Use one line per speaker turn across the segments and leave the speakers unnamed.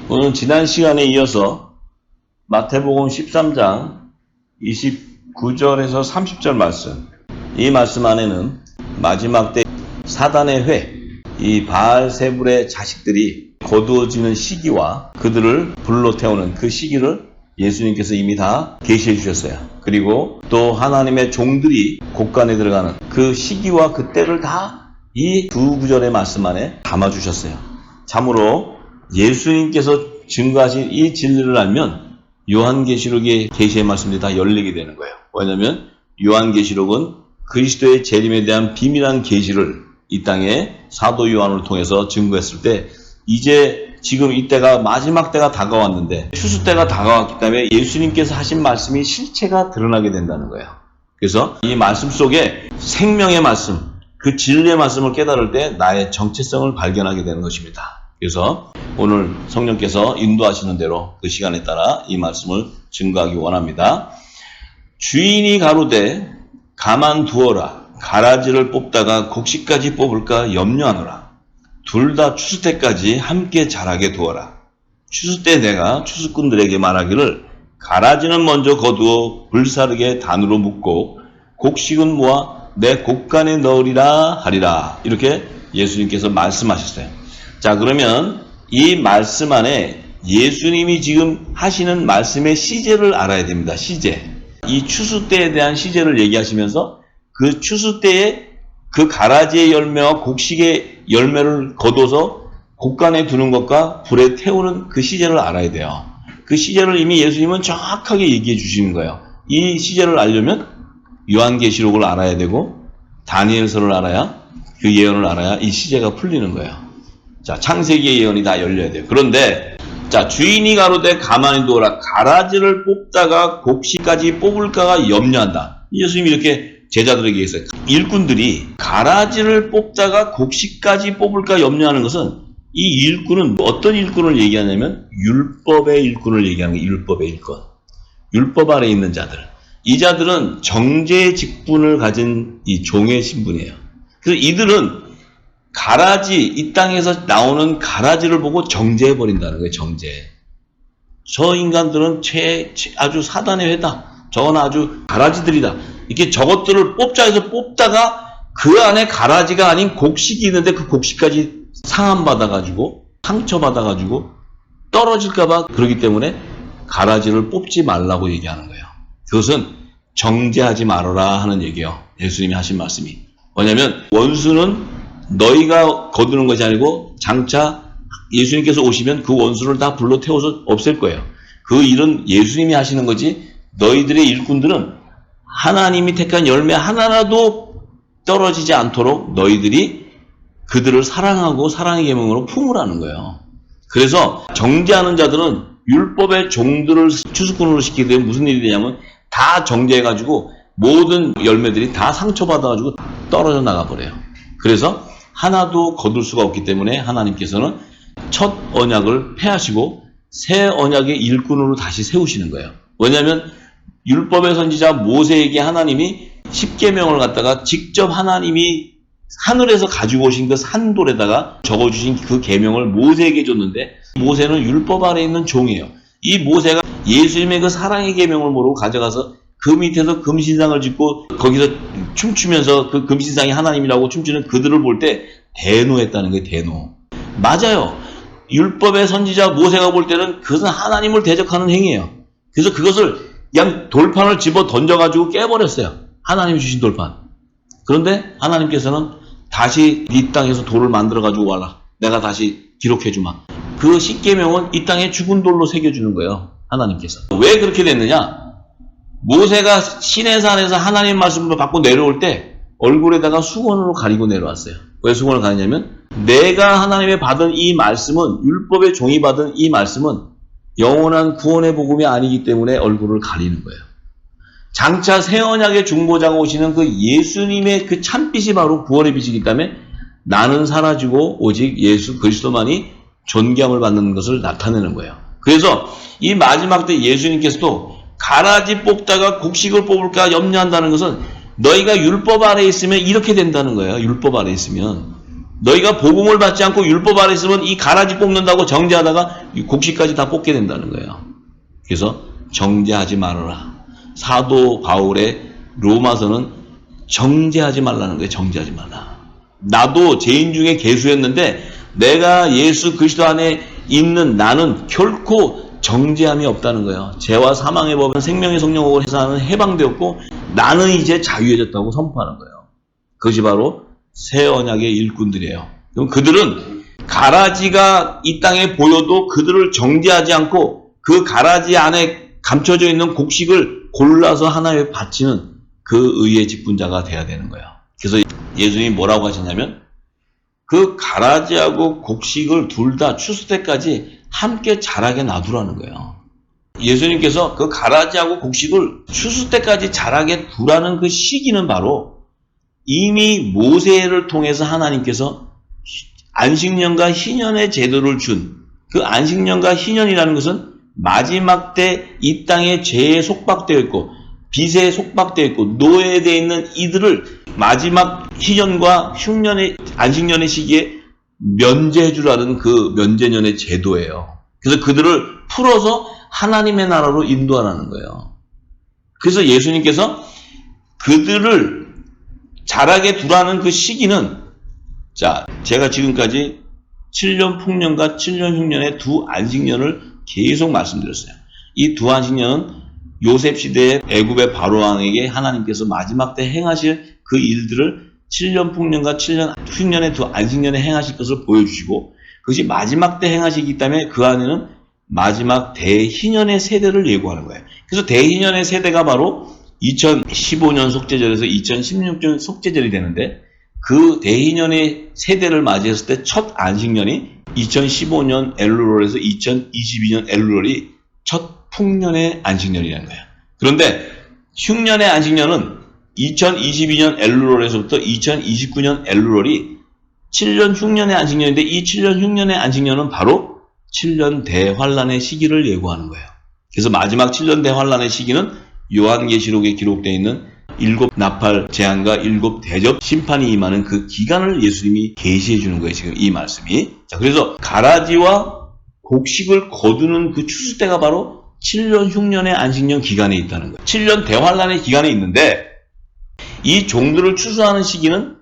오늘 지난 시간에 이어서 마태복음 13장 29절에서 30절 말씀, 이 말씀 안에는 마지막 때 사단의 회, 이 바알세불의 자식들이 거두어지는 시기와 그들을 불로 태우는 그 시기를 예수님께서 이미 다 계시해 주셨어요. 그리고 또 하나님의 종들이 곳간에 들어가는 그 시기와 그 때를 다 이 두 구절의 말씀 안에 담아 주셨어요. 참으로 예수님께서 증거하신 이 진리를 알면 요한계시록의 계시의 말씀들이 다 열리게 되는 거예요. 왜냐하면 요한계시록은 그리스도의 재림에 대한 비밀한 계시를 이 땅에 사도 요한을 통해서 증거했을 때 이제 지금 이때가 마지막 때가 다가왔는데 추수 때가 다가왔기 때문에 예수님께서 하신 말씀이 실체가 드러나게 된다는 거예요. 그래서 이 말씀 속에 생명의 말씀, 그 진리의 말씀을 깨달을 때 나의 정체성을 발견하게 되는 것입니다. 그래서 오늘 성령께서 인도하시는 대로 그 시간에 따라 이 말씀을 증거하기 원합니다. 주인이 가로되 가만두어라. 가라지를 뽑다가 곡식까지 뽑을까 염려하노라. 둘 다 추수 때까지 함께 자라게 두어라. 추수 때 내가 추수꾼들에게 말하기를 가라지는 먼저 거두어 불사르게 단으로 묶고 곡식은 모아 내 곡간에 넣으리라 하리라. 이렇게 예수님께서 말씀하셨어요. 자, 그러면 이 말씀 안에 예수님이 지금 하시는 말씀의 시제를 알아야 됩니다. 시제. 이 추수 때에 대한 시제를 얘기하시면서 그 추수 때에 그 가라지의 열매와 곡식의 열매를 거둬서 곡간에 두는 것과 불에 태우는 그 시제를 알아야 돼요. 그 시제를 이미 예수님은 정확하게 얘기해 주시는 거예요. 이 시제를 알려면 요한계시록을 알아야 되고 다니엘서를 알아야, 그 예언을 알아야 이 시제가 풀리는 거예요. 자, 창세기의 예언이 다 열려야 돼요. 그런데 자, 주인이 가로되 가만히 두어라. 가라지를 뽑다가 곡식까지 뽑을까가 염려한다. 예수님이 이렇게 제자들에게 했어요. 일꾼들이 가라지를 뽑다가 곡식까지 뽑을까 염려하는 것은 이 일꾼은 어떤 일꾼을 얘기하냐면 율법의 일꾼을 얘기하는 거예요. 율법의 일꾼. 율법 아래 있는 자들. 이 자들은 정죄의 직분을 가진 이 종의 신분이에요. 그래서 이들은 가라지, 이 땅에서 나오는 가라지를 보고 정죄해버린다는 거예요. 정죄. 저 인간들은 아주 사단의 회다. 저건 아주 가라지들이다. 이렇게 저것들을 뽑자 해서 뽑다가 그 안에 가라지가 아닌 곡식이 있는데 그 곡식까지 상함받아가지고 상처받아가지고 떨어질까봐 그러기 때문에 가라지를 뽑지 말라고 얘기하는 거예요. 그것은 정죄하지 말아라 하는 얘기예요. 예수님이 하신 말씀이. 왜냐하면 원수는 너희가 거두는 것이 아니고 장차 예수님께서 오시면 그 원수를 다 불로 태워서 없앨 거예요. 그 일은 예수님이 하시는 거지 너희들의 일꾼들은 하나님이 택한 열매 하나라도 떨어지지 않도록 너희들이 그들을 사랑하고 사랑의 계명으로 품으라는 거예요. 그래서 정죄하는 자들은 율법의 종들을 추수꾼으로 시키게 되면 무슨 일이 되냐면 다 정죄해가지고 모든 열매들이 다 상처받아가지고 떨어져 나가버려요. 그래서 하나도 거둘 수가 없기 때문에 하나님께서는 첫 언약을 폐하시고 새 언약의 일꾼으로 다시 세우시는 거예요. 왜냐하면 율법의 선지자 모세에게 하나님이 십계명을 갖다가 직접 하나님이 하늘에서 가지고 오신 그 산돌에다가 적어주신 그 계명을 모세에게 줬는데 모세는 율법 아래 있는 종이에요. 이 모세가 예수님의 그 사랑의 계명을 모르고 가져가서 그 밑에서 금신상을 짓고 거기서 춤추면서 그 금신상이 하나님이라고 춤추는 그들을 볼 때 대노했다는 게 대노. 맞아요. 율법의 선지자 모세가 볼 때는 그것은 하나님을 대적하는 행위예요. 그래서 그것을 그냥 돌판을 집어 던져가지고 깨버렸어요. 하나님이 주신 돌판. 그런데 하나님께서는 다시 이 땅에서 돌을 만들어가지고 와라. 내가 다시 기록해주마. 그 십계명은 이 땅에 죽은 돌로 새겨주는 거예요. 하나님께서. 왜 그렇게 됐느냐? 모세가 시내산에서 하나님 말씀을 받고 내려올 때 얼굴에다가 수건으로 가리고 내려왔어요. 왜 수건을 가리냐면 내가 하나님의 받은 이 말씀은 율법의 종이 받은 이 말씀은 영원한 구원의 복음이 아니기 때문에 얼굴을 가리는 거예요. 장차 새 언약의 중보자가 오시는 그 예수님의 그 참빛이 바로 구원의 빛이기 때문에 나는 사라지고 오직 예수 그리스도만이 존귀함을 받는 것을 나타내는 거예요. 그래서 이 마지막 때 예수님께서도 가라지 뽑다가 곡식을 뽑을까 염려한다는 것은 너희가 율법 아래 있으면 이렇게 된다는 거예요. 율법 아래 있으면 너희가 복음을 받지 않고 율법 아래 있으면 이 가라지 뽑는다고 정죄하다가 이 곡식까지 다 뽑게 된다는 거예요. 그래서 정죄하지 말아라. 사도 바울의 로마서는 정죄하지 말라는 거예요. 정죄하지 말라. 나도 죄인 중에 괴수였는데 내가 예수 그리스도 안에 있는 나는 결코 정죄함이 없다는 거예요. 죄와 사망의 법은 생명의 성령으로 해서 나는 해방되었고 나는 이제 자유해졌다고 선포하는 거예요. 그것이 바로 새 언약의 일꾼들이에요. 그럼 그들은 가라지가 이 땅에 보여도 그들을 정죄하지 않고 그 가라지 안에 감춰져 있는 곡식을 골라서 하나님께 바치는 그 의의 직분자가 돼야 되는 거예요. 그래서 예수님이 뭐라고 하셨냐면 그 가라지하고 곡식을 둘 다 추수 때까지 함께 자라게 놔두라는 거예요. 예수님께서 그 가라지하고 곡식을 추수 때까지 자라게 두라는 그 시기는 바로 이미 모세를 통해서 하나님께서 안식년과 희년의 제도를 준 그 안식년과 희년이라는 것은 마지막 때 이 땅에 죄에 속박되어 있고 빚에 속박되어 있고 노예되어 있는 이들을 마지막 희년과 흉년의 안식년의 시기에 면제해 주라는 그 면제년의 제도예요. 그래서 그들을 풀어서 하나님의 나라로 인도하라는 거예요. 그래서 예수님께서 그들을 자라게 두라는 그 시기는 자, 제가 지금까지 7년 풍년과 7년 흉년의 두 안식년을 계속 말씀드렸어요. 이 두 안식년은 요셉 시대의 애굽의 바로왕에게 하나님께서 마지막 때 행하실 그 일들을 7년 풍년과 7년 흉년의 두 안식년에 행하실 것을 보여주시고 그것이 마지막 때 행하시기 때문에 그 안에는 마지막 대희년의 세대를 예고하는 거예요. 그래서 대희년의 세대가 바로 2015년 속죄절에서 2016년 속죄절이 되는데 그 대희년의 세대를 맞이했을 때 첫 안식년이 2015년 엘루롤에서 2022년 엘루롤이 첫 풍년의 안식년이라는 거예요. 그런데 흉년의 안식년은 2022년 엘루롤에서부터 2029년 엘루롤이 7년 흉년의 안식년인데 이 7년 흉년의 안식년은 바로 7년 대환란의 시기를 예고하는 거예요. 그래서 마지막 7년 대환란의 시기는 요한계시록에 기록되어 있는 7 나팔 재앙과 7 대접 심판이 임하는 그 기간을 예수님이 계시해 주는 거예요. 지금 이 말씀이. 자, 그래서 가라지와 곡식을 거두는 그 추수 때가 바로 7년 흉년의 안식년 기간에 있다는 거예요. 7년 대환란의 기간에 있는데 이 종들을 추수하는 시기는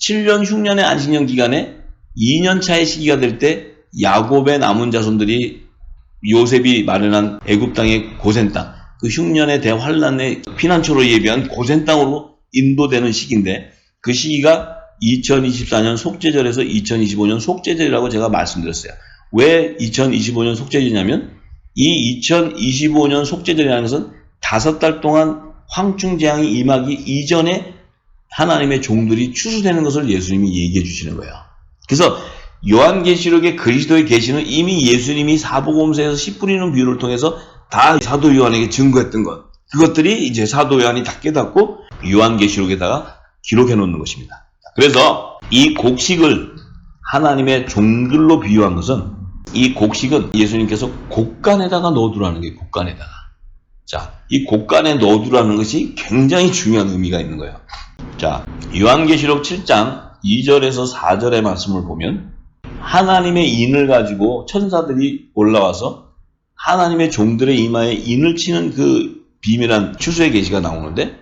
7년 흉년의 안식년 기간에 2년 차의 시기가 될 때 야곱의 남은 자손들이 요셉이 마련한 애굽 땅의 고센 땅, 그 흉년의 대환란의 피난처로 예비한 고센 땅으로 인도되는 시기인데 그 시기가 2024년 속죄절에서 2025년 속죄절이라고 제가 말씀드렸어요. 왜 2025년 속죄절이냐면 이 2025년 속죄절이라는 것은 5달 동안 황충재앙이 임하기 이전에 하나님의 종들이 추수되는 것을 예수님이 얘기해 주시는 거예요. 그래서 요한계시록의 그리스도의 계시는 이미 예수님이 사복음서에서 씨 뿌리는 비유를 통해서 다 사도 요한에게 증거했던 것, 그것들이 이제 사도 요한이 다 깨닫고 요한계시록에다가 기록해 놓는 것입니다. 그래서 이 곡식을 하나님의 종들로 비유한 것은 이 곡식은 예수님께서 곡간에다가 넣어두라는 게 곡간에다가. 자, 이 곡간에 넣어두라는 것이 굉장히 중요한 의미가 있는 거예요. 자, 요한계시록 7장 2절에서 4절의 말씀을 보면 하나님의 인을 가지고 천사들이 올라와서 하나님의 종들의 이마에 인을 치는 그 비밀한 추수의 계시가 나오는데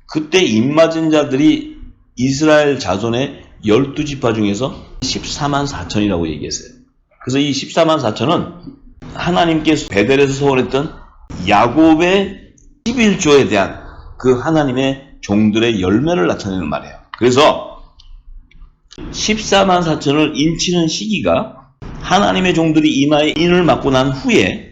그때 입맞은 자들이 이스라엘 자손의 12지파 중에서 14만 4천이라고 얘기했어요. 그래서 이 14만 4천은 하나님께서 베델에서 소원했던 야곱의 11조에 대한 그 하나님의 종들의 열매를 나타내는 말이에요. 그래서 14만 4천을 인치는 시기가 하나님의 종들이 이마에 인을 맞고 난 후에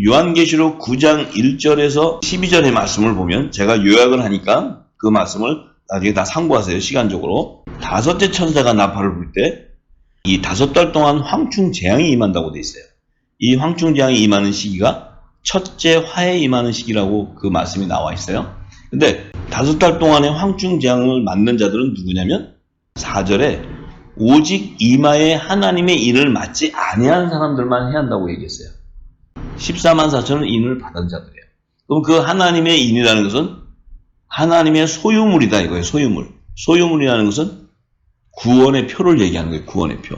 요한계시록 9장 1절에서 12절의 말씀을 보면 제가 요약을 하니까 그 말씀을 나중에 다 참고하세요. 시간적으로. 5째 천사가 나팔을 불 때 이 5달 동안 황충 재앙이 임한다고 돼 있어요. 이 황충 재앙이 임하는 시기가 첫째 화에 임하는 시기라고 그 말씀이 나와 있어요. 근데 5달 동안의 황충 재앙을 맞는 자들은 누구냐면 4절에 오직 이마에 하나님의 인을 맞지 아니한 사람들만 해야 한다고 얘기했어요. 14만 4천은 인을 받은 자들이에요. 그럼 그 하나님의 인이라는 것은 하나님의 소유물이다 이거예요. 소유물. 소유물이라는 것은 구원의 표를 얘기하는 거예요. 구원의 표.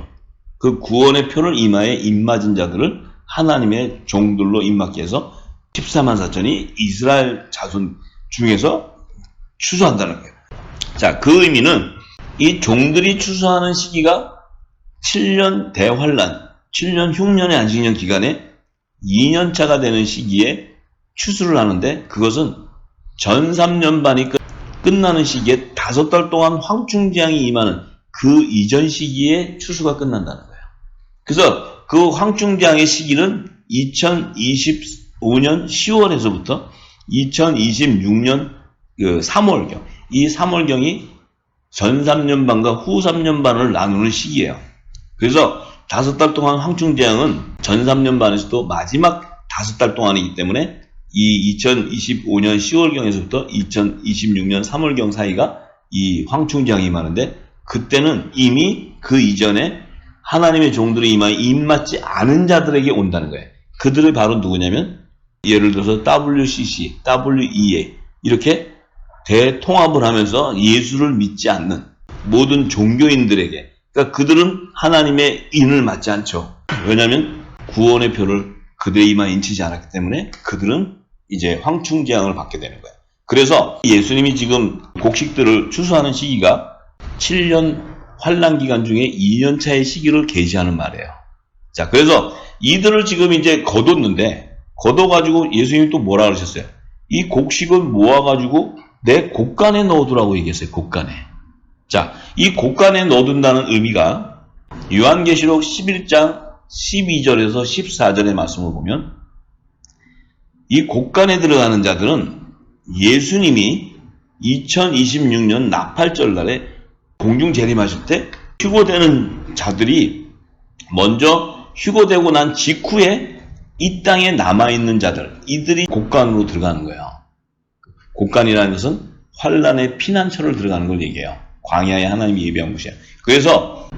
그 구원의 표를 이마에 입맞은 자들을 하나님의 종들로 입맞게 해서 14만 4천이 이스라엘 자손 중에서 추수한다는 거예요. 자, 그 의미는 이 종들이 추수하는 시기가 7년 대환란, 7년 흉년의 안식년 기간에 2년차가 되는 시기에 추수를 하는데, 그것은 전 3년반이 끝나는 시기에 5달 동안 황충재앙이 임하는 그 이전 시기에 추수가 끝난다는 거예요. 그래서 그 황충재앙의 시기는 2025년 10월에서부터 2026년 3월경, 이 3월경이 전 3년반과 후 3년반을 나누는 시기예요. 그래서 5달 동안 황충재앙은 전 3년반에서도 마지막 5달 동안이기 때문에 이 2025년 10월경에서부터 2026년 3월경 사이가 이 황충재앙이 임하는데, 그때는 이미 그 이전에 하나님의 종들의 이마에 입맞지 않은 자들에게 온다는 거예요. 그들이 바로 누구냐면, 예를 들어서 WCC, WEA 이렇게 대통합을 하면서 예수를 믿지 않는 모든 종교인들에게, 그러니까 그들은 하나님의 인을 맞지 않죠. 왜냐하면 구원의 표를 그들의 이마에 인치지 않았기 때문에 그들은 이제 황충재앙을 받게 되는 거예요. 그래서 예수님이 지금 곡식들을 추수하는 시기가 7년 환란 기간 중에 2년차의 시기를 계시하는 말이에요. 자, 그래서 이들을 지금 이제 거뒀는데, 거둬가지고 예수님이 또 뭐라 그러셨어요? 이 곡식을 모아가지고 내 곡간에 넣어두라고 얘기했어요. 곡간에. 자, 이 곡간에 넣어둔다는 의미가 요한계시록 11장 12절에서 14절의 말씀을 보면, 이 곡간에 들어가는 자들은 예수님이 2026년 나팔절 날에 공중 재림하실 때 휴거되는 자들이 먼저 휴거되고 난 직후에 이 땅에 남아있는 자들, 이들이 곡간으로 들어가는 거예요. 곡간이라는 것은 환란의 피난처를 들어가는 걸 얘기해요. 광야에 하나님이 예비한 곳이야. 그래서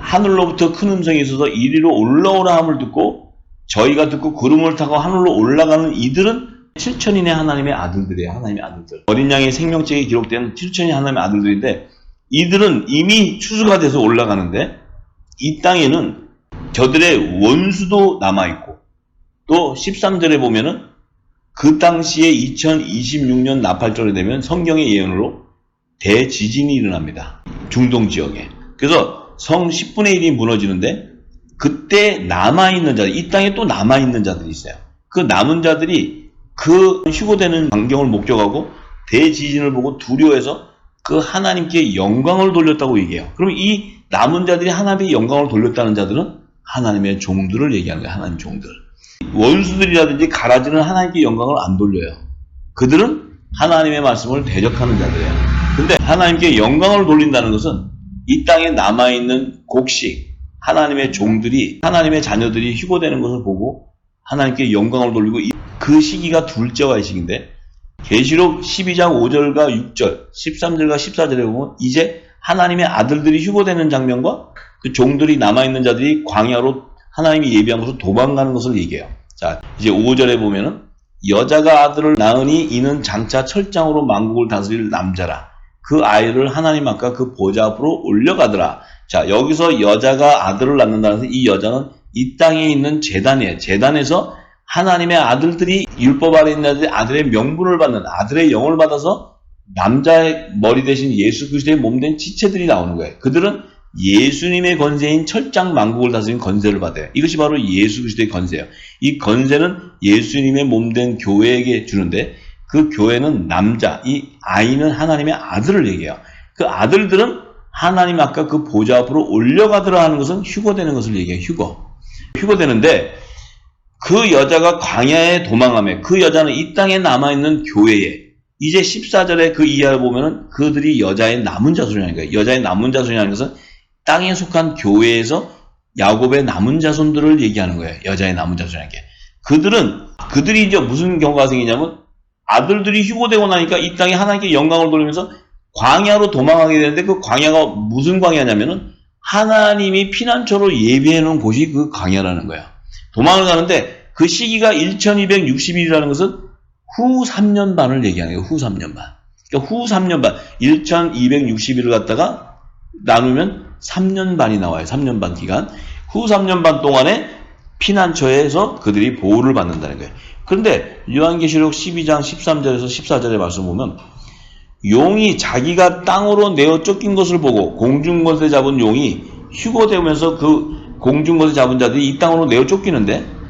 하늘로부터 큰 음성이 있어서 이리로 올라오라 함을 듣고, 저희가 듣고 구름을 타고 하늘로 올라가는 이들은 7천인의 하나님의 아들들이에요. 하나님의 아들들. 어린 양의 생명책에 기록된 7천인의 하나님의 아들들인데, 이들은 이미 추수가 돼서 올라가는데, 이 땅에는 저들의 원수도 남아있고, 또 13절에 보면은 그 당시에 2026년 나팔절이 되면 성경의 예언으로 대지진이 일어납니다. 중동 지역에. 그래서 성 10분의 1이 무너지는데, 그때 남아있는 자들, 이 땅에 또 남아있는 자들이 있어요. 그 남은 자들이 그 휴거되는 광경을 목격하고 대지진을 보고 두려워해서 그 하나님께 영광을 돌렸다고 얘기해요. 그럼 이 남은 자들이 하나님의 영광을 돌렸다는 자들은 하나님의 종들을 얘기하는 거예요. 하나님 종들. 원수들이라든지 가라지는 하나님께 영광을 안 돌려요. 그들은 하나님의 말씀을 대적하는 자들이에요. 근데 하나님께 영광을 돌린다는 것은 이 땅에 남아있는 곡식, 하나님의 종들이, 하나님의 자녀들이 휴거되는 것을 보고 하나님께 영광을 돌리고, 그 시기가 둘째와의 시기인데, 계시록 12장 5절과 6절, 13절과 14절에 보면 이제 하나님의 아들들이 휴거되는 장면과 그 종들이 남아있는 자들이 광야로 하나님이 예비한 곳으로 도망가는 것을 얘기해요. 자, 이제 5절에 보면은 여자가 아들을 낳으니 이는 장차 철장으로 만국을 다스릴 남자라. 그 아이를 하나님 앞과 그 보좌 앞으로 올려가더라. 자, 여기서 여자가 아들을 낳는다는 것은 이 여자는 이 땅에 있는 제단이에요. 제단에서 하나님의 아들들이 율법 아래 있는 아들의 명분을 받는, 아들의 영을 받아서 남자의 머리 대신 예수 그리스도의 몸된 지체들이 나오는 거예요. 그들은 예수님의 건세인 철장 만국을 다스리는 건세를 받아요. 이것이 바로 예수 그리스도의 건세예요. 이 건세는 예수님의 몸된 교회에게 주는데, 그 교회는 남자, 이 아이는 하나님의 아들을 얘기해요. 그 아들들은 하나님 아까 그 보좌 앞으로 올려가더라 하는 것은 휴거되는 것을 얘기해요. 휴거되는데, 그 여자가 광야에 도망하며 그 여자는 이 땅에 남아있는 교회에, 이제 14절에 그 이하를 보면은 그들이 여자의 남은 자손이라는 거예요. 여자의 남은 자손이라는 것은 땅에 속한 교회에서 야곱의 남은 자손들을 얘기하는 거예요. 여자의 남은 자손이라는 게. 그들이 이제 무슨 경우가 생기냐면, 아들들이 휴거되고 나니까 이 땅에 하나님께 영광을 돌리면서 광야로 도망가게 되는데, 그 광야가 무슨 광야냐면은 하나님이 피난처로 예비해 놓은 곳이 그 광야라는 거예요. 도망을 가는데 그 시기가 1260일이라는 것은 후 3년 반을 얘기하는 거예요. 후 3년 반. 그러니까 후 3년 반. 1260일을 갖다가 나누면 3년 반이 나와요. 3년 반 기간. 후 3년 반 동안에 피난처에서 그들이 보호를 받는다는 거예요. 그런데 요한계시록 12장 13절에서 14절의 말씀 보면 용이 자기가 땅으로 내어 쫓긴 것을 보고 공중권세 잡은 용이 휴거되면서 그 공중권세 잡은 자들이 이 땅으로 내어 쫓기는데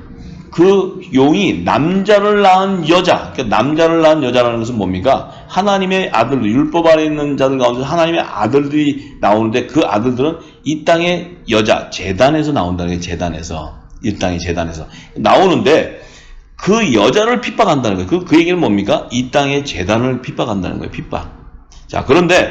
그 용이 남자를 낳은 여자, 그러니까 남자를 낳은 여자라는 것은 뭡니까? 하나님의 아들, 율법 아래 있는 자들 가운데 하나님의 아들들이 나오는데 그 아들들은 이 땅의 여자, 제단에서 나온다는 거예요. 제단에서. 이 땅의 제단에서. 나오는데 그 여자를 핍박한다는 거예요. 그 얘기는 뭡니까? 이 땅의 제단을 핍박한다는 거예요. 핍박. 자, 그런데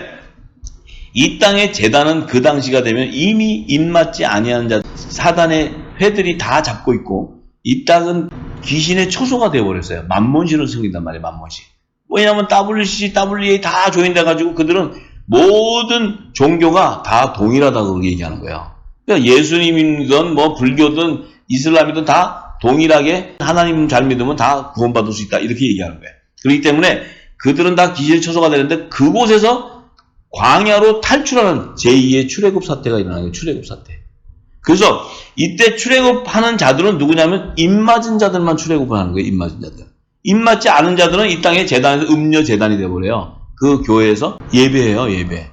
이 땅의 제단은 그 당시가 되면 이미 입맞지 아니하는 자, 사단의 회들이 다 잡고 있고 이 땅은 귀신의 초소가 되어버렸어요. 만몬신을 섬긴단 말이에요. 만몬신. 왜냐하면 WCC, WA 다 조인돼가지고 그들은 모든 종교가 다 동일하다고 그렇게 얘기하는 거예요. 그러니까 예수님이든 뭐 불교든 이슬람이든 다 동일하게 하나님 잘 믿으면 다 구원받을 수 있다. 이렇게 얘기하는 거예요. 그렇기 때문에 그들은 다 귀신의 초소가 되는데 그곳에서 광야로 탈출하는 제2의 출애굽 사태가 일어나는 거예요. 출애굽 사태. 그래서 이때 출애굽하는 자들은 누구냐면 입맞은 자들만 출애굽을 하는 거예요. 입맞은 자들. 입맞지 않은 자들은 이 땅의 제단에서 음녀 제단이 되어버려요. 그 교회에서 예배해요. 예배.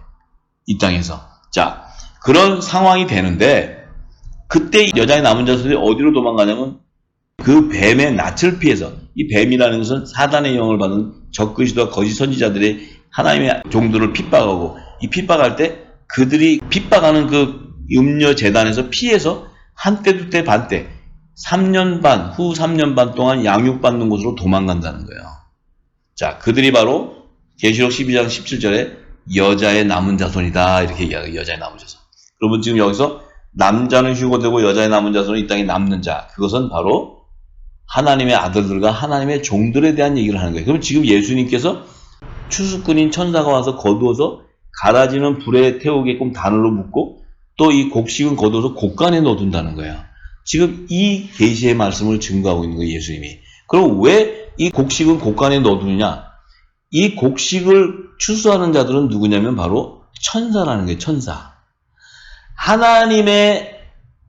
이 땅에서. 자, 그런 상황이 되는데 그때 여자의 남은 자들이 어디로 도망가냐면 그 뱀의 낯을 피해서, 이 뱀이라는 것은 사단의 영을 받은 적그리스도와 거짓 선지자들의 하나님의 종들을 핍박하고 이 핍박할 때 그들이 핍박하는 그 음녀 재단에서 피해서 한때 두때 반때 3년 반, 후 3년 반 동안 양육받는 곳으로 도망간다는 거예요. 자, 그들이 바로 계시록 12장 17절에 여자의 남은 자손이다 이렇게 얘기하고 여자의 남은 자손. 여러분 지금 여기서 남자는 휴거되고 여자의 남은 자손은 이 땅에 남는 자, 그것은 바로 하나님의 아들들과 하나님의 종들에 대한 얘기를 하는 거예요. 그럼 지금 예수님께서 추수꾼인 천사가 와서 거두어서 갈아지는 불에 태우게끔 단으로 묶고 또 이 곡식은 거둬서 곡간에 넣어둔다는 거예요. 지금 이 계시의 말씀을 증거하고 있는 거예요, 예수님이. 그럼 왜 이 곡식은 곡간에 넣어두느냐? 이 곡식을 추수하는 자들은 누구냐면 바로 천사라는 거예요, 천사. 하나님의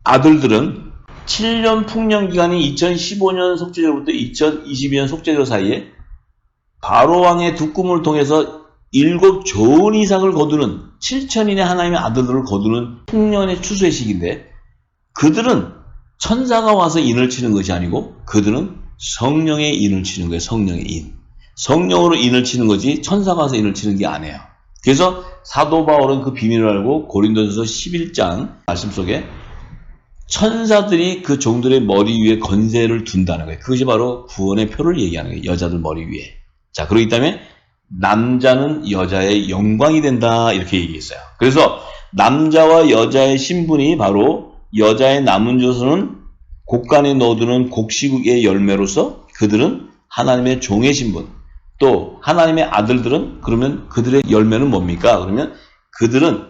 아들들은 7년 풍년 기간이 2015년 속죄절부터 2022년 속죄절 사이에 바로왕의 두 꿈을 통해서 7 좋은 이삭을 거두는 7천인의 하나님의 아들들을 거두는 풍년의 추수의 시기인데 그들은 천사가 와서 인을 치는 것이 아니고 그들은 성령의 인을 치는 거예요. 성령의 인. 성령으로 인을 치는 거지 천사가 와서 인을 치는 게 아니에요. 그래서 사도 바울은 그 비밀을 알고 고린도전서 11장 말씀 속에 천사들이 그 종들의 머리 위에 건세를 둔다는 거예요. 그것이 바로 구원의 표를 얘기하는 거예요. 여자들 머리 위에. 자, 그렇기 때문에 남자는 여자의 영광이 된다 이렇게 얘기했어요. 그래서 남자와 여자의 신분이 바로 여자의 남은 자손은 곡간에 넣어두는 곡식의 열매로서 그들은 하나님의 종의 신분, 또 하나님의 아들들은 그러면 그들의 열매는 뭡니까? 그러면 그들은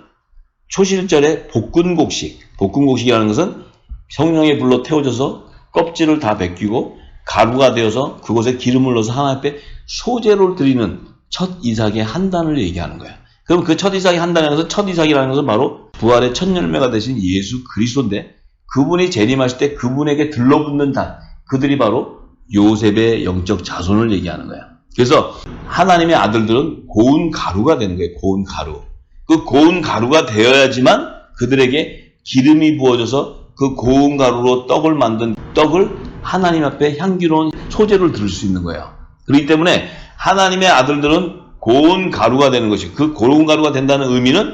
초실절에 볶음곡식이라는 것은 성령의 불로 태워져서 껍질을 다 벗기고 가루가 되어서 그곳에 기름을 넣어서 하나님 앞에 소제를 드리는 첫 이삭의 한 단을 얘기하는 거야. 그럼 그 첫 이삭의 한 단에서 첫 이삭이라는 것은 바로 부활의 첫 열매가 되신 예수 그리스도인데 그분이 재림하실 때 그분에게 들러붙는 단, 그들이 바로 요셉의 영적 자손을 얘기하는 거야. 그래서 하나님의 아들들은 고운 가루가 되는 거예요. 고운 가루. 그 고운 가루가 되어야지만 그들에게 기름이 부어져서 그 고운 가루로 떡을 만든 떡을 하나님 앞에 향기로운 소재를 드릴 수 있는 거예요. 그렇기 때문에 하나님의 아들들은 고운 가루가 되는 것이, 그 고운 가루가 된다는 의미는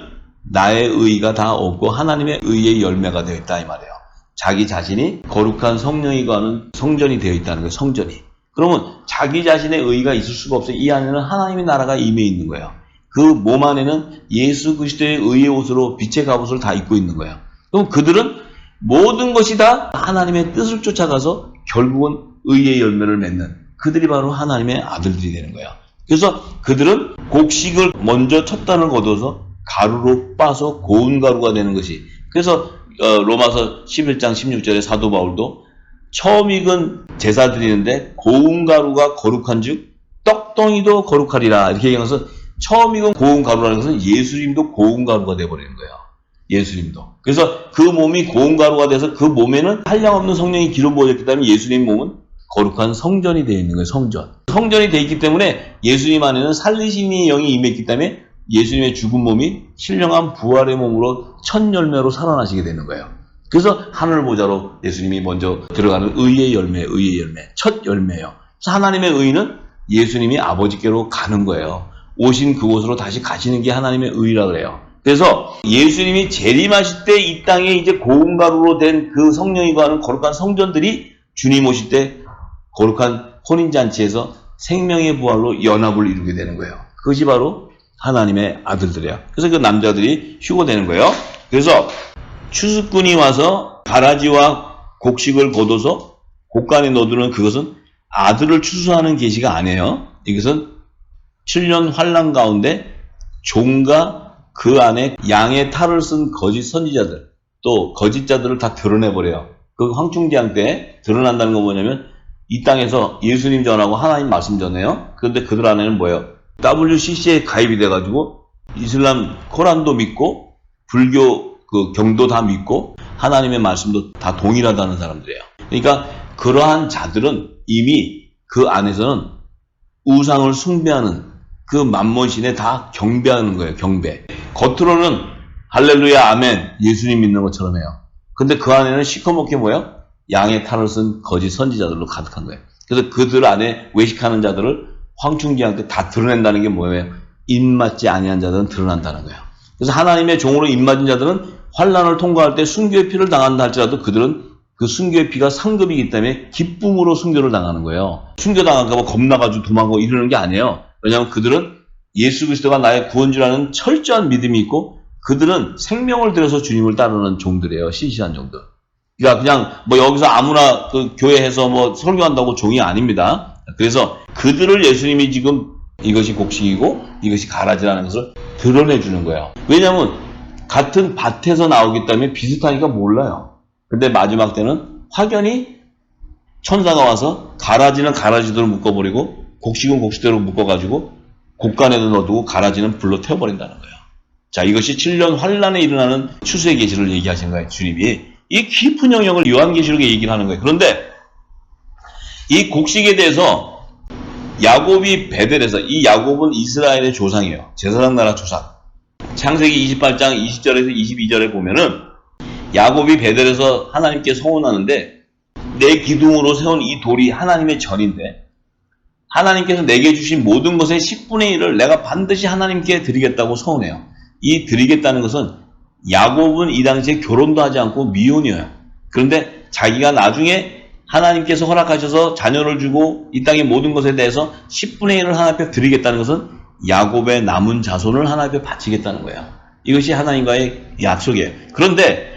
나의 의의가 다 없고 하나님의 의의 열매가 되어 있다 이 말이에요. 자기 자신이 거룩한 성령이 거하는 성전이 되어 있다는 거예요. 성전이. 그러면 자기 자신의 의의가 있을 수가 없어요. 이 안에는 하나님의 나라가 임해 있는 거예요. 그 몸 안에는 예수 그리스도의 의의 옷으로 빛의 갑옷을 다 입고 있는 거예요. 그럼 그들은 모든 것이 다 하나님의 뜻을 쫓아가서 결국은 의의 열매를 맺는 그들이 바로 하나님의 아들들이 되는 거예요. 그래서 그들은 곡식을 먼저 첫 단을 거둬서 가루로 빻아서 고운 가루가 되는 것이, 그래서 로마서 11장 16절에 사도 바울도 처음 익은 제사 드리는데 고운 가루가 거룩한 즉 떡덩이도 거룩하리라 이렇게 얘기하면서 처음 익은 고운 가루라는 것은 예수님도 고운 가루가 되어버리는 거예요. 예수님도. 그래서 그 몸이 고운 가루가 돼서 그 몸에는 한량없는 성령이 기름 부어졌기 때문에 예수님 몸은 거룩한 성전이 되어 있는 거예요. 성전이 되어 있기 때문에 예수님 안에는 살리심의 영이 임했기 때문에 예수님의 죽은 몸이 신령한 부활의 몸으로 첫 열매로 살아나시게 되는 거예요. 그래서 하늘 보좌로 예수님이 먼저 들어가는 의의 열매, 첫 열매예요. 그래서 하나님의 의는 예수님이 아버지께로 가는 거예요. 오신 그곳으로 다시 가시는 게 하나님의 의라 그래요. 그래서 예수님이 재림하실 때 이 땅에 이제 고운 가루로 된 그 성령이 거하는 거룩한 성전들이 주님 오실 때 거룩한 혼인잔치에서 생명의 부활로 연합을 이루게 되는 거예요. 그것이 바로 하나님의 아들들이에요. 그래서 그 남자들이 휴거되는 거예요. 그래서 추수꾼이 와서 가라지와 곡식을 거둬서 곡간에 넣어두는 그것은 아들을 추수하는 계시가 아니에요. 이것은 7년 환란 가운데 종과 그 안에 양의 탈을 쓴 거짓 선지자들 또 거짓자들을 다 드러내버려요. 그 황충기한 때 드러난다는 건 뭐냐면 이 땅에서 예수님 전하고 하나님 말씀 전해요. 그런데 그들 안에는 뭐예요? WCC에 가입이 돼가지고 이슬람 코란도 믿고 불교 그 경도 다 믿고 하나님의 말씀도 다 동일하다는 사람들이에요. 그러니까 그러한 자들은 이미 그 안에서는 우상을 숭배하는 그 만몬신에 다 경배하는 거예요. 경배. 겉으로는 할렐루야 아멘 예수님 믿는 것처럼 해요. 근데 그 안에는 시커멓게 뭐예요? 양의 탈을 쓴 거짓 선지자들로 가득한 거예요. 그래서 그들 안에 외식하는 자들을 황충기한테 다 드러낸다는 게 뭐예요? 입맞지 아니한 자들은 드러난다는 거예요. 그래서 하나님의 종으로 입맞은 자들은 환란을 통과할 때 순교의 피를 당한다 할지라도 그들은 그 순교의 피가 상급이기 때문에 기쁨으로 순교를 당하는 거예요. 순교당할까 봐 겁나가지고 도망가고 이러는 게 아니에요. 왜냐하면 그들은 예수 그리스도가 나의 구원주라는 철저한 믿음이 있고 그들은 생명을 들여서 주님을 따르는 종들이에요. 신실한 종들. 그러니까 그냥 뭐 여기서 아무나 그 교회에서 뭐 설교한다고 종이 아닙니다. 그래서 그들을 예수님이 지금 이것이 곡식이고 이것이 가라지라는 것을 드러내주는 거예요. 왜냐하면 같은 밭에서 나오기 때문에 비슷하니까 몰라요. 근데 마지막 때는 확연히 천사가 와서 가라지는 가라지대로 묶어버리고 곡식은 곡식대로 묶어가지고 곡간에도 넣어두고 가라지는 불로 태워버린다는 거예요. 자, 이것이 7년 환란에 일어나는 추수의 계시를 얘기하신 거예요. 주님이. 이 깊은 영역을 요한계시록에 얘기를 하는 거예요. 그런데 이 곡식에 대해서 야곱이 베델에서 이 야곱은 이스라엘의 조상이에요. 제사장 나라 조상. 창세기 28장 20절에서 22절에 보면은 야곱이 베델에서 하나님께 서원하는데 내 기둥으로 세운 이 돌이 하나님의 전인데 하나님께서 내게 주신 모든 것의 10분의 1을 내가 반드시 하나님께 드리겠다고 서원해요. 이 드리겠다는 것은 야곱은 이 당시에 결혼도 하지 않고 미혼이에요. 그런데 자기가 나중에 하나님께서 허락하셔서 자녀를 주고 이 땅의 모든 것에 대해서 10분의 1을 하나님 앞에 드리겠다는 것은 야곱의 남은 자손을 하나님 앞에 바치겠다는 거예요. 이것이 하나님과의 약속이에요. 그런데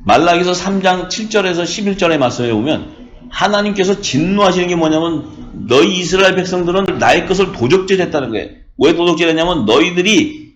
말라기서 3장 7절에서 11절의 말씀에 보면 하나님께서 진노하시는 게 뭐냐면 너희 이스라엘 백성들은 나의 것을 도적질했다는 거예요. 왜 도적질했냐면 너희들이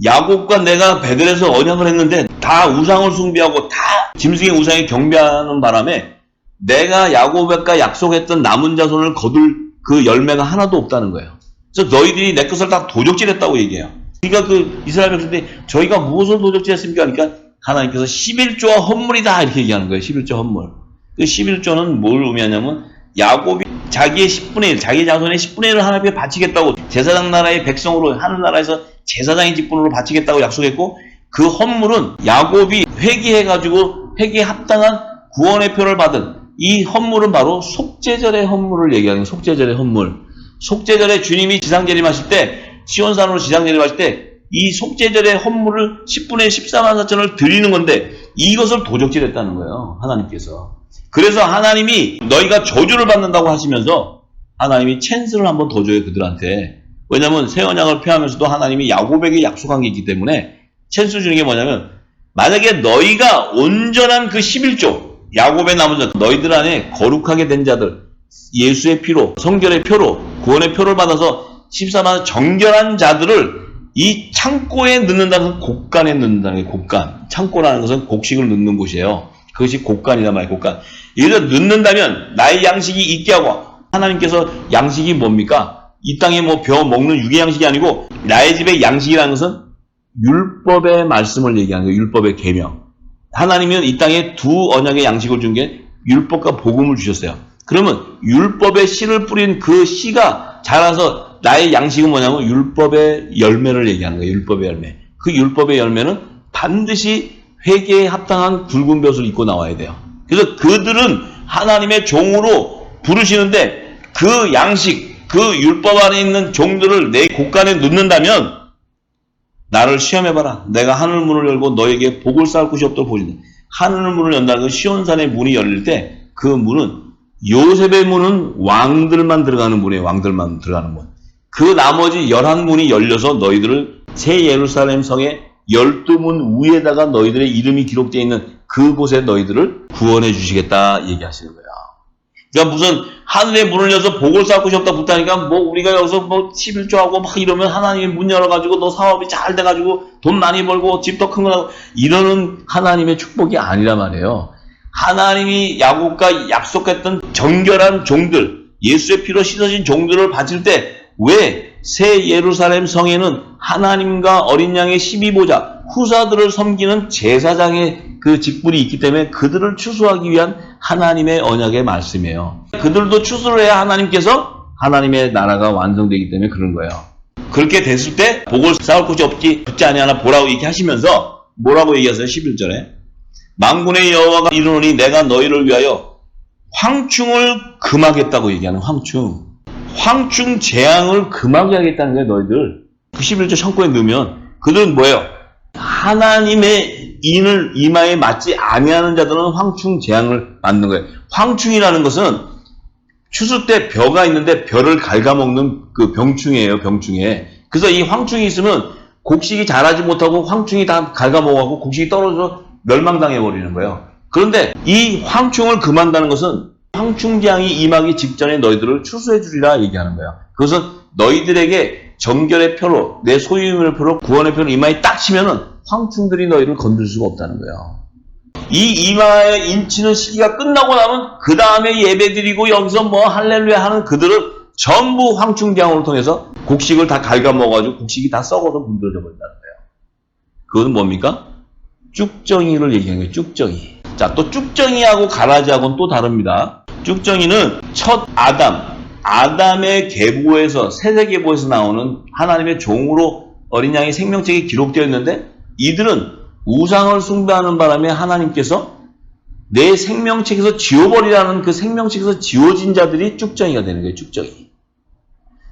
야곱과 내가 베델에서 언약을 했는데 다 우상을 숭배하고 다 짐승의 우상에 경배하는 바람에 내가 야곱과 약속했던 남은 자손을 거둘 그 열매가 하나도 없다는 거예요. 그래서 너희들이 내 것을 다 도적질했다고 얘기해요. 그러니까 그 이스라엘 백성들이 저희가 무엇을 도적질했습니까? 그러니까 하나님께서 11조와 헌물이다 이렇게 얘기하는 거예요. 11조 헌물. 그 11조는 뭘 의미하냐면 야곱이 자기의 10분의 1, 자기 자손의 10분의 1을 하나님께 바치겠다고 제사장 나라의 백성으로 하늘나라에서 제사장의 직분으로 바치겠다고 약속했고 그 헌물은 야곱이 회개해가지고 회개에 합당한 구원의 표를 받은 이 헌물은 바로 속죄절의 헌물을 얘기하는 속죄절의 헌물. 속죄절에 주님이 지상재림하실 때 시온산으로 지상재림하실 때 이 속죄절의 헌물을 10분의 1 14만 4천을 드리는 건데 이것을 도적질했다는 거예요. 하나님께서. 그래서 하나님이 너희가 저주를 받는다고 하시면서 하나님이 찬스를 한번 더 줘요. 그들한테. 왜냐하면 새 언약을 폐하면서도 하나님이 야곱에게 약속한 게 있기 때문에 찬스 주는 게 뭐냐면 만약에 너희가 온전한 그 11조 야곱의 남은 자 너희들 안에 거룩하게 된 자들 예수의 피로 성결의 표로 구원의 표를 받아서 14만 정결한 자들을 이 창고에 넣는다는 것은 곡간에 넣는다는 게 곡간. 창고라는 것은 곡식을 넣는 곳이에요. 그것이 곡간이란 말이에요. 곡간. 여기서 넣는다면 나의 양식이 있게 하고 하나님께서 양식이 뭡니까? 이 땅에 뭐 벼 먹는 육의 양식이 아니고 나의 집의 양식이라는 것은 율법의 말씀을 얘기하는 거예요. 율법의 계명. 하나님은 이 땅에 두 언약의 양식을 준 게 율법과 복음을 주셨어요. 그러면 율법의 씨를 뿌린 그 씨가 자라서 나의 양식은 뭐냐면 율법의 열매를 얘기하는 거예요. 율법의 열매. 그 율법의 열매는 반드시 회개에 합당한 굵은 벼슬을 입고 나와야 돼요. 그래서 그들은 하나님의 종으로 부르시는데 그 양식, 그 율법 안에 있는 종들을 내 곳간에 넣는다면 나를 시험해봐라. 내가 하늘 문을 열고 너에게 복을 쌓을 곳이 없도록 보신다. 하늘 문을 연다는 건 시온산의 문이 열릴 때 그 문은 요셉의 문은 왕들만 들어가는 문이에요. 왕들만 들어가는 문. 그 나머지 11문이 열려서 너희들을 새 예루살렘 성의 12문 위에다가 너희들의 이름이 기록되어 있는 그곳에 너희들을 구원해 주시겠다 얘기하시는 거야. 그러니까 무슨 하늘의 문을 열어서 복을 쌓을 곳이 없다 붙다니까 뭐 우리가 여기서 뭐 11조하고 막 이러면 하나님이 문 열어가지고 너 사업이 잘 돼가지고 돈 많이 벌고 집 더 큰 거 나고 이러는 하나님의 축복이 아니란 말이에요. 하나님이 야곱과 약속했던 정결한 종들, 예수의 피로 씻어진 종들을 바칠 때 왜 새 예루살렘 성에는 하나님과 어린 양의 12보좌, 후사들을 섬기는 제사장의 그 직분이 있기 때문에 그들을 추수하기 위한 하나님의 언약의 말씀이에요. 그들도 추수를 해야 하나님께서 하나님의 나라가 완성되기 때문에 그런 거예요. 그렇게 됐을 때 복을 쌓을 곳이 없지 붙지 아니하나 보라고 얘기하시면서 뭐라고 얘기하세요? 11절에 만군의 여호와가 이르노니 내가 너희를 위하여 황충을 금하겠다고 얘기하는 황충 재앙을 금하게 하겠다는 거예요. 너희들 그 11절 창고에 넣으면 그들은 뭐예요? 하나님의 인을 이마에 맞지 아니하는 자들은 황충 재앙을 맞는 거예요. 황충이라는 것은 추수 때 벼가 있는데 벼를 갉아먹는 그 병충이에요. 병충해. 그래서 이 황충이 있으면 곡식이 자라지 못하고 황충이 다 갉아먹어가고 곡식이 떨어져서 멸망당해버리는 거예요. 그런데 이 황충을 금한다는 것은 황충재앙이 임하기 직전에 너희들을 추수해 주리라 얘기하는 거예요. 그것은 너희들에게 정결의 표로 내 소유의 표로 구원의 표로 이마에 딱 치면은 황충들이 너희를 건들 수가 없다는 거예요. 이 이마에 인치는 시기가 끝나고 나면 그 다음에 예배드리고 여기서 뭐 할렐루야 하는 그들은 전부 황충재앙으로 통해서 곡식을 다 갉아먹어가지고 곡식이 다 썩어서 문드러져 버린다는 거예요. 그건 뭡니까? 쭉정이를 얘기하는 거예요. 쭉정이. 자, 또 쭉정이하고 가라지하고는 또 다릅니다. 쭉정이는 첫 아담의 계보에서 세세계보에서 나오는 하나님의 종으로 어린 양의 생명책이 기록되어 있는데 이들은 우상을 숭배하는 바람에 하나님께서 내 생명책에서 지워버리라는 그 생명책에서 지워진 자들이 쭉정이가 되는 거예요. 쭉정이.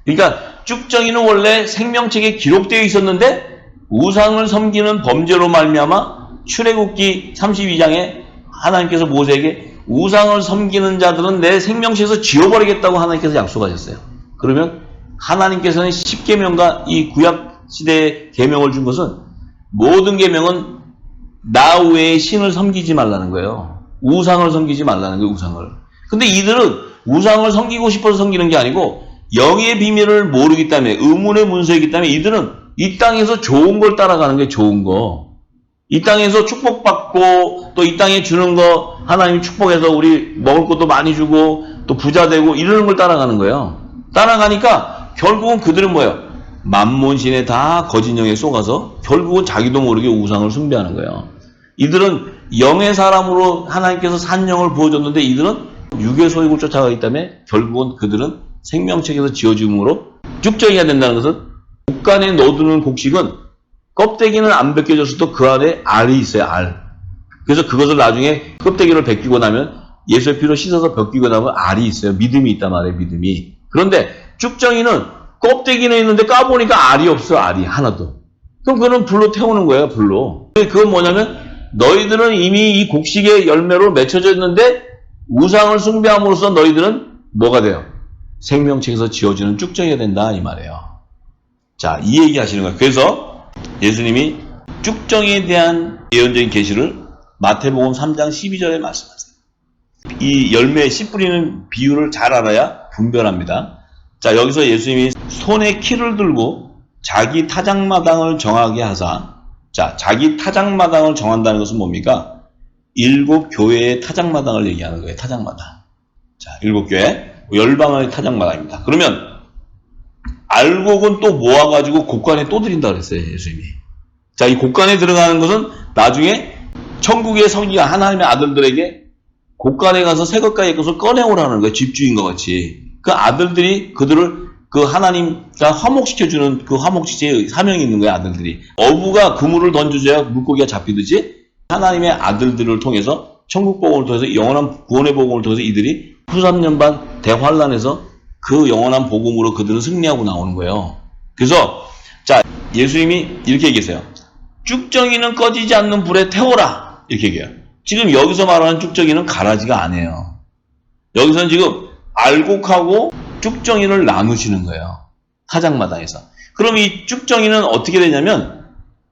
그러니까 쭉정이는 원래 생명책에 기록되어 있었는데 우상을 섬기는 범죄로 말미암아 출애굽기 32장에 하나님께서 모세에게 우상을 섬기는 자들은 내 생명책에서 지워버리겠다고 하나님께서 약속하셨어요. 그러면 하나님께서는 10계명과 이 구약시대의 계명을 준 것은 모든 계명은 나 외에 신을 섬기지 말라는 거예요. 우상을 섬기지 말라는 거예요. 우상을. 근데 이들은 우상을 섬기고 싶어서 섬기는 게 아니고 영의 비밀을 모르기 때문에 의문의 문서이기 때문에 이들은 이 땅에서 좋은 걸 따라가는 게 좋은 거. 이 땅에서 축복받고 또 이 땅에 주는 거 하나님이 축복해서 우리 먹을 것도 많이 주고 또 부자 되고 이러는 걸 따라가는 거예요. 따라가니까 결국은 그들은 뭐예요? 만몬신에 다 거짓 영에 속아서 결국은 자기도 모르게 우상을 숭배하는 거예요. 이들은 영의 사람으로 하나님께서 산 영을 부어줬는데 이들은 육의 소욕을 쫓아가기 때문에 결국은 그들은 생명책에서 지어짐으로 쭉정이가 된다는 것은 곡간에 넣어두는 곡식은 껍데기는 안 벗겨졌어도 그 안에 알이 있어요. 알. 그래서 그것을 나중에 껍데기를 벗기고 나면 예수의 피로 씻어서 벗기고 나면 알이 있어요. 믿음이 있단 말이에요. 믿음이. 그런데 쭉정이는 껍데기는 있는데 까보니까 알이 없어. 알이 하나도. 그럼 그거는 불로 태우는 거예요. 불로. 그건 뭐냐면 너희들은 이미 이 곡식의 열매로 맺혀져 있는데 우상을 숭배함으로써 너희들은 뭐가 돼요? 생명책에서 지어지는 쭉정이가 된다 이 말이에요. 자, 이 얘기 하시는 거예요. 그래서 예수님이 쭉정이에 대한 예언적인 계시를 마태복음 3장 12절에 말씀하세요. 이 열매에 씨 뿌리는 비유를 잘 알아야 분별합니다. 자, 여기서 예수님이 손에 키를 들고 자기 타작마당을 정하게 하사, 자, 자기 타작마당을 정한다는 것은 뭡니까? 7 교회의 타작마당을 얘기하는 거예요. 타작마당. 자, 7 교회 열방의 타작마당입니다. 그러면 알곡은 또 모아가지고 곡간에 또 드린다 그랬어요. 예수님이. 자, 이 곡간에 들어가는 것은 나중에 천국의 성기가 하나님의 아들들에게 곡간에 가서 새 것과 것을 꺼내오라는 거예요. 집주인과 같이. 그 아들들이 그들을 그 하나님과 화목시켜주는 그 화목시켜의 사명이 있는 거예요. 아들들이. 어부가 그물을 던져줘야 물고기가 잡히듯이 하나님의 아들들을 통해서 천국 복음을 통해서 영원한 구원의 복음을 통해서 이들이 후3년반 대환란에서 그 영원한 복음으로 그들은 승리하고 나오는 거예요. 그래서 자, 예수님이 이렇게 얘기했어요. 쭉정이는 꺼지지 않는 불에 태워라. 이렇게 얘기해요. 지금 여기서 말하는 쭉정이는 가라지가 아니에요. 여기서는 지금 알곡하고 쭉정이를 나누시는 거예요. 타작마당에서. 그럼 이 쭉정이는 어떻게 되냐면,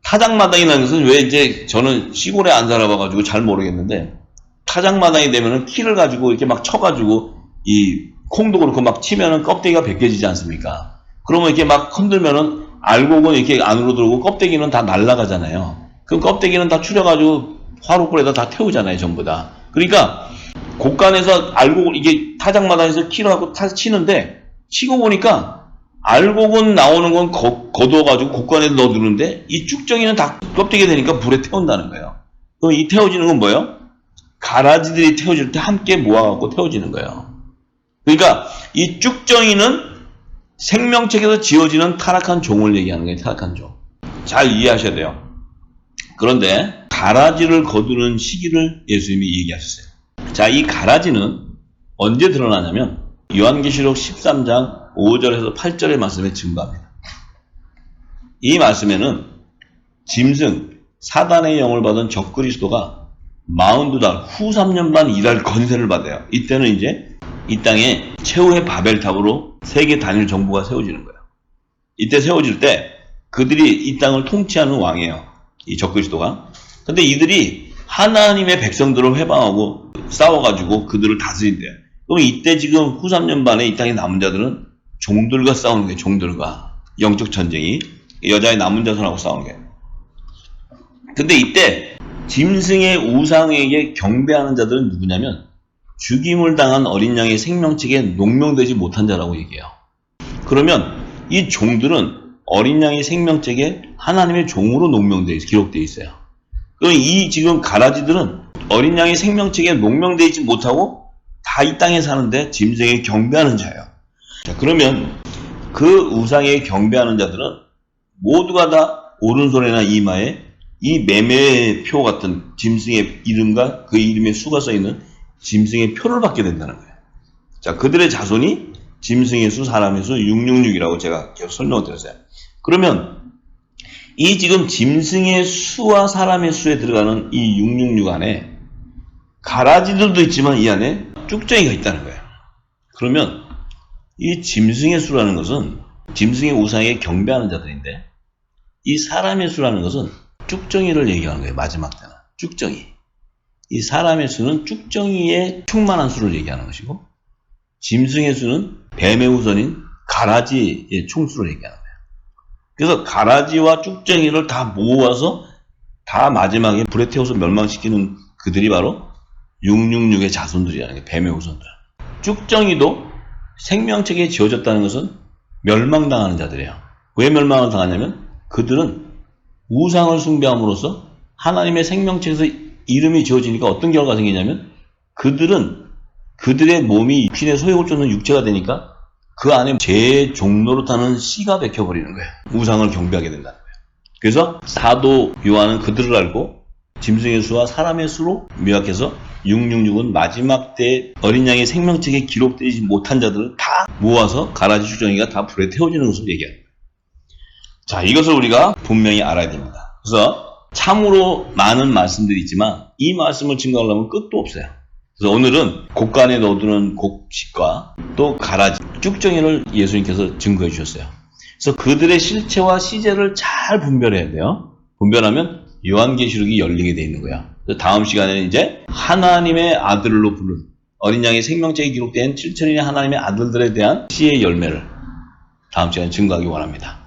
타작마당이라는 것은 왜 이제 저는 시골에 안 살아봐가지고 잘 모르겠는데, 타작마당이 되면은 키를 가지고 이렇게 막 쳐가지고 이 콩도 그렇고 막 치면은 껍데기가 벗겨지지 않습니까? 그러면 이렇게 막 흔들면은 알곡은 이렇게 안으로 들어오고 껍데기는 다 날아가잖아요. 그럼 껍데기는 다 추려가지고 화롯불에다 다 태우잖아요, 전부 다. 그러니까 곡간에서 알곡을 이게 타작마당에서 키를 하고 치는데 치고 보니까 알곡은 나오는 건 거두어가지고 곡간에 넣어두는데 이 쭉정이는 다 껍데기 되니까 불에 태운다는 거예요. 그럼 이 태워지는 건 뭐예요? 가라지들이 태워질 때 함께 모아갖고 태워지는 거예요. 그러니까 이 쭉정이는 생명책에서 지어지는 타락한 종을 얘기하는 거예요. 타락한 종. 잘 이해하셔야 돼요. 그런데 가라지를 거두는 시기를 예수님이 얘기하셨어요. 자, 이 가라지는 언제 드러나냐면 요한계시록 13장 5절에서 8절의 말씀에 증거합니다. 이 말씀에는 짐승, 사단의 영을 받은 적그리스도가 42달 후 3년반 일할 권세를 받아요. 이때는 이제 이 땅에 최후의 바벨탑으로 세계 단일 정부가 세워지는 거예요. 이때 세워질 때 그들이 이 땅을 통치하는 왕이에요. 이 적그리스도가. 근데 이들이 하나님의 백성들을 회방하고 싸워가지고 그들을 다스린대요. 그럼 이때 지금 후 3년 반에 이 땅에 남은 자들은 종들과 싸우는 거예요. 종들과. 영적 전쟁이. 여자의 남은 자손하고 싸우는 거예요. 근데 이때 짐승의 우상에게 경배하는 자들은 누구냐면 죽임을 당한 어린 양의 생명책에 농명되지 못한 자라고 얘기해요. 그러면 이 종들은 어린 양의 생명책에 하나님의 종으로 기록되어 있어요. 그럼 이 지금 가라지들은 어린 양의 생명책에 농명되어 있지 못하고 다 이 땅에 사는데 짐승에 경배하는 자예요. 자, 그러면 그 우상에 경배하는 자들은 모두가 다 오른손이나 이마에 이 매매표 같은 짐승의 이름과 그 이름의 수가 써있는 짐승의 표를 받게 된다는 거예요. 자, 그들의 자손이 짐승의 수, 사람의 수, 666이라고 제가 계속 설명을 드렸어요. 그러면 이 지금 짐승의 수와 사람의 수에 들어가는 이 666 안에 가라지들도 있지만 이 안에 쭉정이가 있다는 거예요. 그러면 이 짐승의 수라는 것은 짐승의 우상에 경배하는 자들인데 이 사람의 수라는 것은 쭉정이를 얘기하는 거예요. 마지막 때는. 쭉정이. 이 사람의 수는 쭉정이의 충만한 수를 얘기하는 것이고 짐승의 수는 뱀의 후손인 가라지의 총수를 얘기하는 거예요. 그래서 가라지와 쭉정이를 다 모아서 다 마지막에 불에 태워서 멸망시키는 그들이 바로 666의 자손들이라는 게 뱀의 후손들. 쭉정이도 생명책에 지어졌다는 것은 멸망당하는 자들이에요. 왜 멸망을 당하냐면 그들은 우상을 숭배함으로써 하나님의 생명책에서 이름이 지어지니까 어떤 결과가 생기냐면 그들은 그들의 몸이 신의 소욕을 쫓는 육체가 되니까 그 안에 죄의 종로로 타는 씨가 박혀버리는 거예요. 우상을 경배하게 된다는 거예요. 그래서 사도 요한은 그들을 알고 짐승의 수와 사람의 수로 묘약해서 666은 마지막 때 어린 양의 생명책에 기록되지 못한 자들을 다 모아서 가라지 쭉정이가 다 불에 태워지는 것을 얘기합니다. 자, 이것을 우리가 분명히 알아야 됩니다. 그래서 참으로 많은 말씀들이 있지만 이 말씀을 증거하려면 끝도 없어요. 그래서 오늘은 곡간에 넣어두는 곡식과 또 가라지, 쭉정이를 예수님께서 증거해 주셨어요. 그래서 그들의 실체와 시제를 잘 분별해야 돼요. 분별하면 요한계시록이 열리게 돼 있는 거야. 그래서 다음 시간에는 이제 하나님의 아들로 부른 어린 양의 생명책에 기록된 7천인의 하나님의 아들들에 대한 씨의 열매를 다음 시간에 증거하기 원합니다.